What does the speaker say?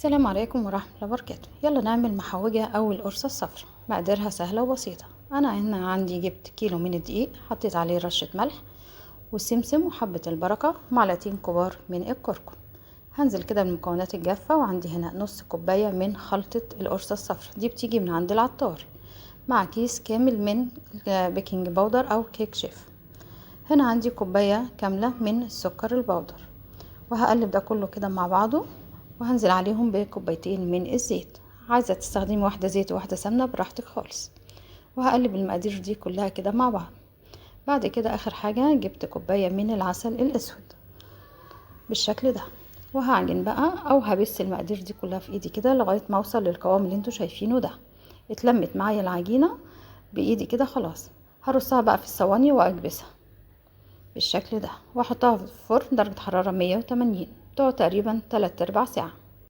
السلام عليكم ورحمة الله وبركاته. يلا نعمل محوجة او القرصة الصفراء. مقاديرها سهلة وبسيطة. انا هنا عندي جبت كيلو من الدقيق، حطيت عليه رشة ملح والسمسم وحبة البركة ومعلقتين كبار من الكركم. هنزل كده بالمكونات الجافة، وعندي هنا نص كوباية من خلطة القرصة الصفراء، دي بتيجي من عند العطار، مع كيس كامل من بيكنج باودر او كيك شيف. هنا عندي كوباية كاملة من السكر البودر، وهقلب ده كله كده مع بعضه، وهنزل عليهم بكوبايتين من الزيت. عايزة تستخدمي واحدة زيت وواحدة سمنة براحتك خالص. وهقلب المقادير دي كلها كده مع بعض. بعد كده اخر حاجة جبت كوباية من العسل الاسود بالشكل ده، وهعجن بقى او هبس المقادير دي كلها في ايدي كده لغاية ما اوصل للقوام اللي انتوا شايفينه ده. اتلمت معايا العجينة بايدي كده خلاص. هرصها بقى في الصواني واكبسها بالشكل ده، واحطها في الفرن درجة حرارة 180، تقعد تقريبا 3/4 ساعة.